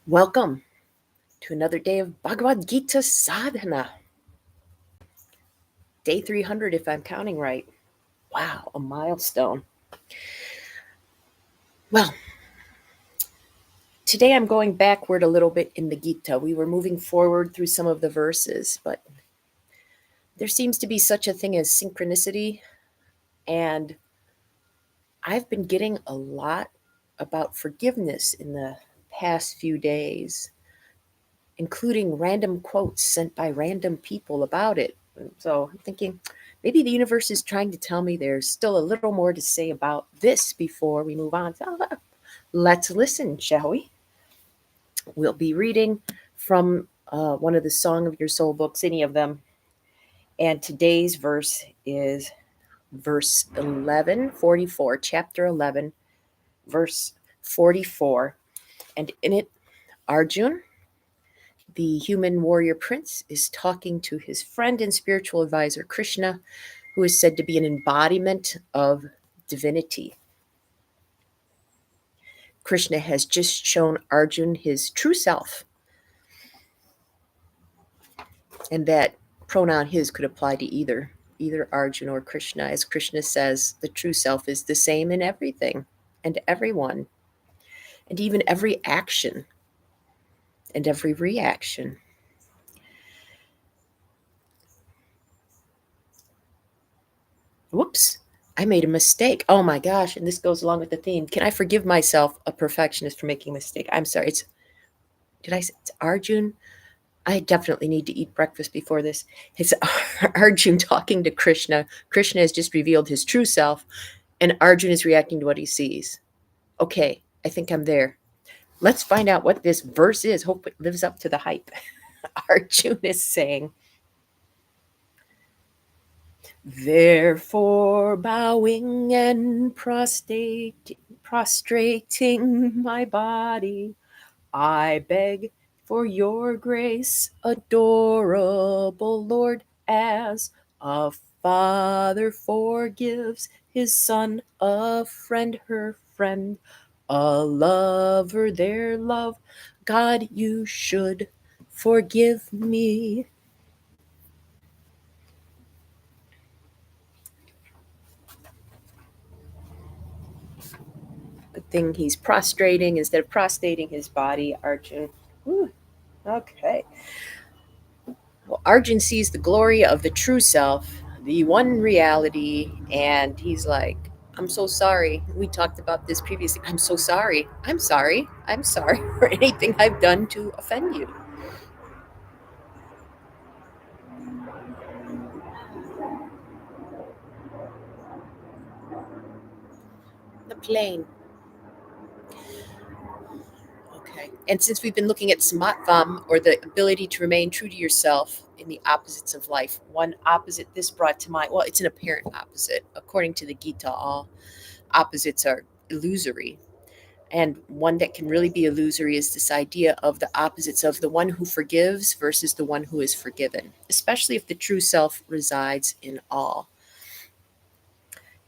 Welcome to another day of Bhagavad Gita Sadhana. Day 300, if I'm counting right. Wow, a milestone. Well, today I'm going backward a little bit in the Gita. We were moving forward through some of the verses, but there seems to be such a thing as synchronicity. And I've been getting a lot about forgiveness in the past few days, including random quotes sent by random people about it. So I'm thinking maybe the universe is trying to tell me there's still a little more to say about this before we move on. So, let's listen, shall we? We'll be reading from one of the Song of Your Soul books, any of them. And today's verse is verse 1144, chapter 11, verse 44. And in it, Arjun, the human warrior prince, is talking to his friend and spiritual advisor Krishna, who is said to be an embodiment of divinity. Krishna has just shown Arjun his true self, and that pronoun his could apply to either Arjun or Krishna. As Krishna says, the true self is the same in everything and everyone, and even every action and every reaction. Whoops, I made a mistake. Oh my gosh, and this goes along with the theme. Can I forgive myself, a perfectionist, for making a mistake? I'm sorry. Did I say it's Arjun? I definitely need to eat breakfast before this. It's Arjun talking to Krishna. Krishna has just revealed his true self, and Arjun is reacting to what he sees. Okay, I think I'm there. Let's find out what this verse is. Hope it lives up to the hype. Arjun is saying, therefore, bowing and prostrating my body, I beg for your grace, adorable Lord, as a father forgives his son, a friend her friend, a lover their love. God, you should forgive me. Good thing he's prostrating instead of prostrating his body, Arjun. Whew, okay. Well, Arjun sees the glory of the true self, the one reality, and he's like, I'm so sorry. We talked about this previously. I'm so sorry. I'm sorry. I'm sorry for anything I've done to offend you. The plane. Okay. And since we've been looking at Samatvam, or the ability to remain true to yourself in the opposites of life, one opposite this brought to mind, well, it's an apparent opposite. According to the Gita, all opposites are illusory. And one that can really be illusory is this idea of the opposites of the one who forgives versus the one who is forgiven, especially if the true self resides in all.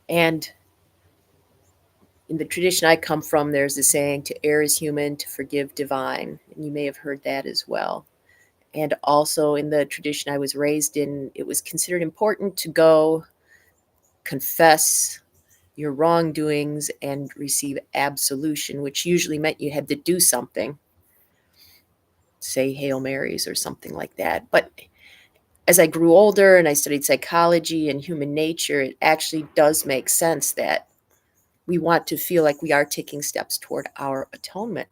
And in the tradition I come from, there's the saying, to err is human, to forgive divine. And you may have heard that as well. And also in the tradition I was raised in, it was considered important to go confess your wrongdoings and receive absolution, which usually meant you had to do something, say Hail Marys or something like that. But as I grew older and I studied psychology and human nature, it actually does make sense that we want to feel like we are taking steps toward our atonement.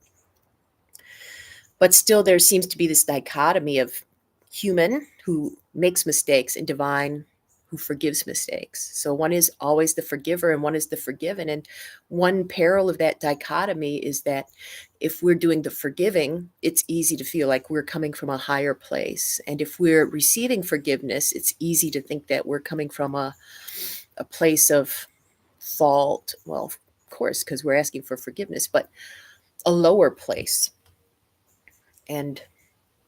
But still, there seems to be this dichotomy of human who makes mistakes and divine who forgives mistakes. So one is always the forgiver and one is the forgiven. And one peril of that dichotomy is that if we're doing the forgiving, it's easy to feel like we're coming from a higher place. And if we're receiving forgiveness, it's easy to think that we're coming from a place of fault. Well, of course, because we're asking for forgiveness, but a lower place. And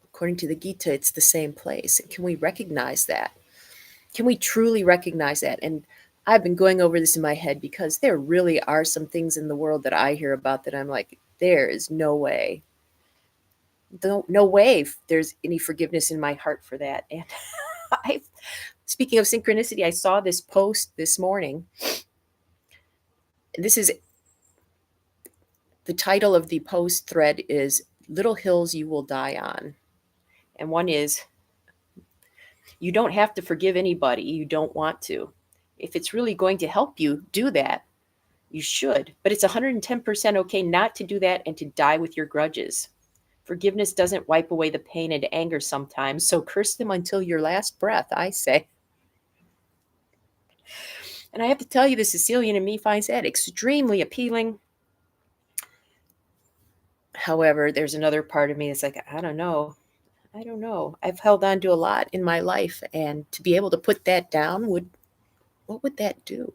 according to the Gita, it's the same place. And can we recognize that? Can we truly recognize that? And I've been going over this in my head because there really are some things in the world that I hear about that I'm like, there is no way no way there's any forgiveness in my heart for that. And I, speaking of synchronicity, I saw this post this morning. This is the title of the post thread is Little Hills You Will Die On. And one is, you don't have to forgive anybody you don't want to. If it's really going to help you, do that. You should. But it's 110% okay not to do that and to die with your grudges. Forgiveness doesn't wipe away the pain and anger sometimes, so curse them until your last breath, I say. And I have to tell you, the Sicilian in me finds that extremely appealing. However, there's another part of me that's like, I don't know. I don't know. I've held on to a lot in my life, and to be able to put that down what would that do?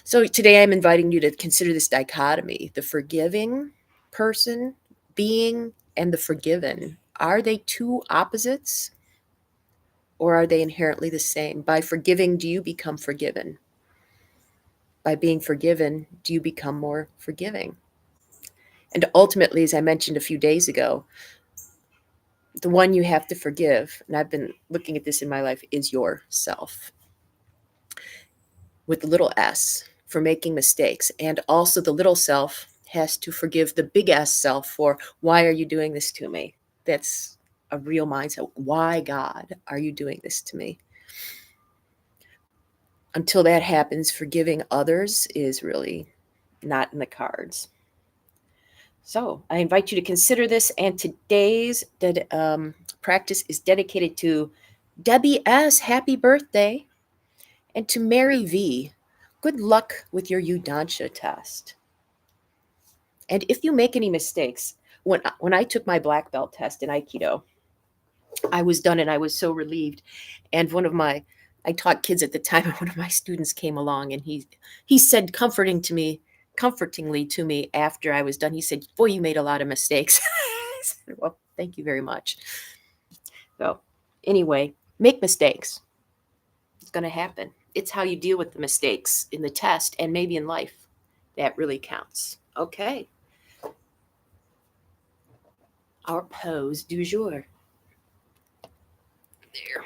So today I'm inviting you to consider this dichotomy: the forgiving person, being, and the forgiven. Are they two opposites, or are they inherently the same? By forgiving, do you become forgiven? By being forgiven, do you become more forgiving? And ultimately, as I mentioned a few days ago, the one you have to forgive, and I've been looking at this in my life, is yourself, with the little s, for making mistakes. And also the little self has to forgive the big S self for, why are you doing this to me? That's a real mindset. Why, God, are you doing this to me? Until that happens, forgiving others is really not in the cards. So I invite you to consider this. And today's practice is dedicated to Debbie S. Happy birthday. And to Mary V. Good luck with your Udansha test. And if you make any mistakes, when I took my black belt test in Aikido, I was done and I was so relieved. And I taught kids at the time, and one of my students came along and he said comfortingly to me after I was done, he said, "Boy, you made a lot of mistakes." I said, "Well, thank you very much." So anyway, make mistakes. It's going to happen. It's how you deal with the mistakes in the test and maybe in life that really counts. Okay. Our pose du jour. There.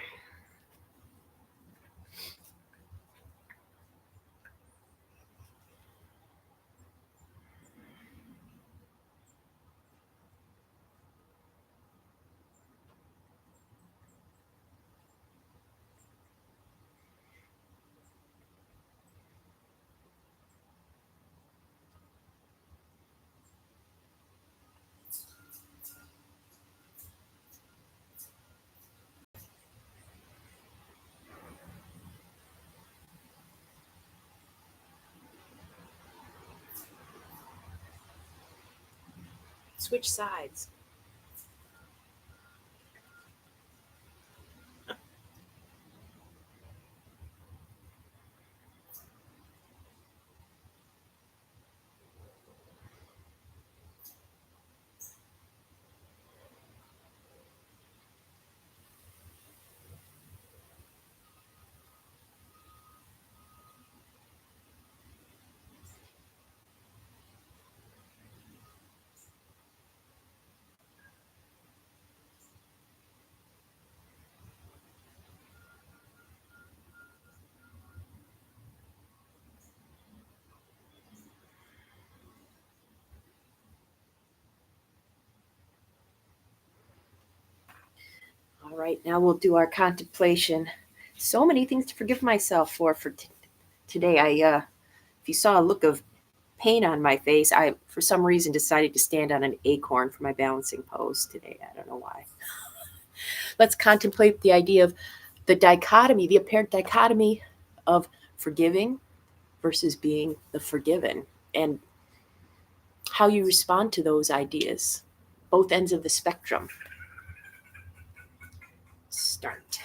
Switch sides. All right, now we'll do our contemplation. So many things to forgive myself for today. If you saw a look of pain on my face, I, for some reason, decided to stand on an acorn for my balancing pose today. I don't know why. Let's contemplate the idea of the dichotomy, the apparent dichotomy of forgiving versus being the forgiven, and how you respond to those ideas, both ends of the spectrum. Start.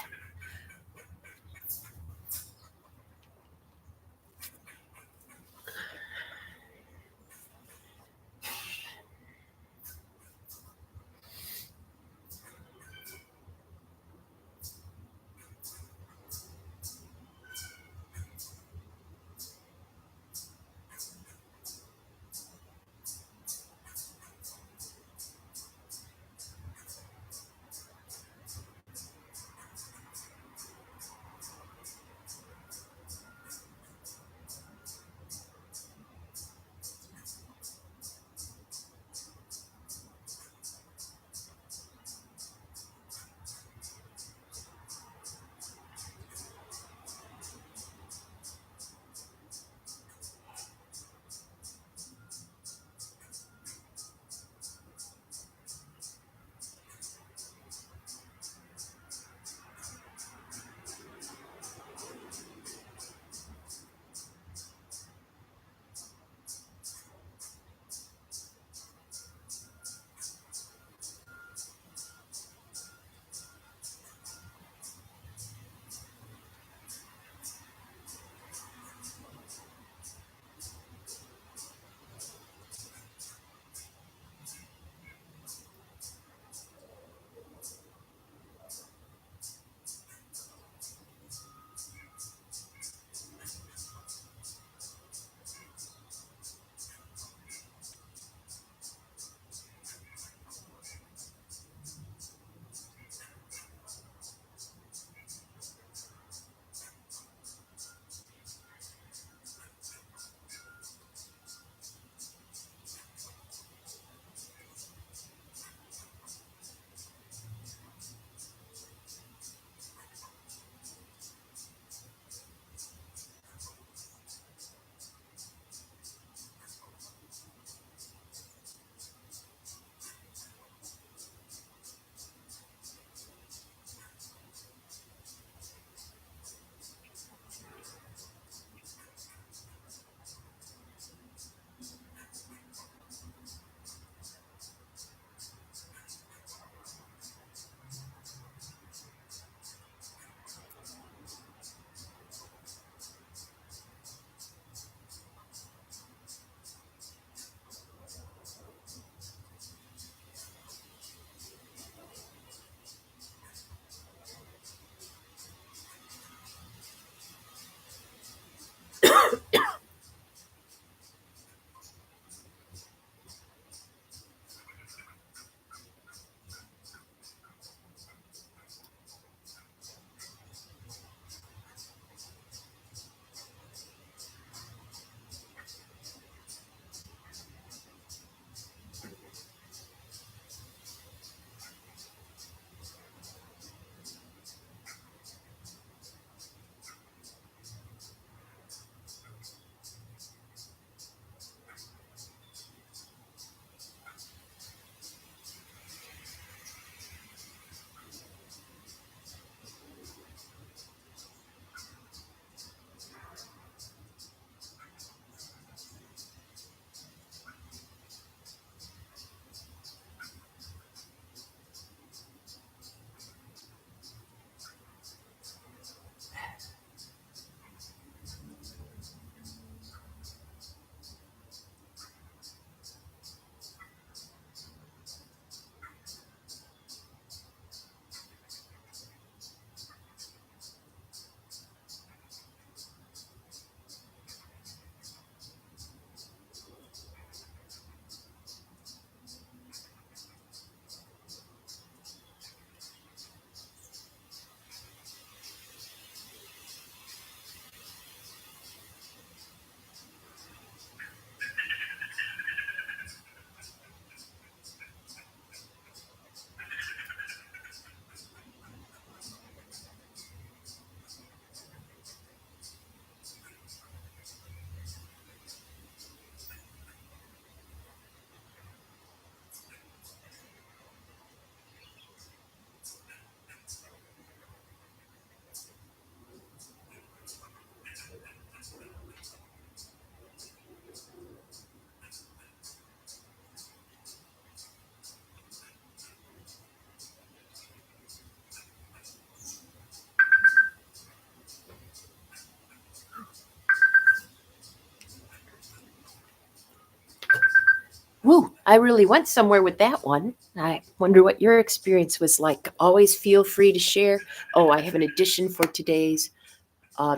I really went somewhere with that one. I wonder what your experience was like. Always feel free to share. Oh, I have an addition for today's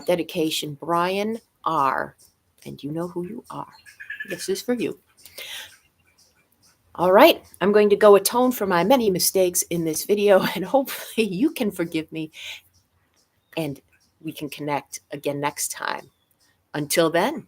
dedication, Brayan R. And you know who you are. This is for you. All right, I'm going to go atone for my many mistakes in this video, and hopefully you can forgive me and we can connect again next time. Until then,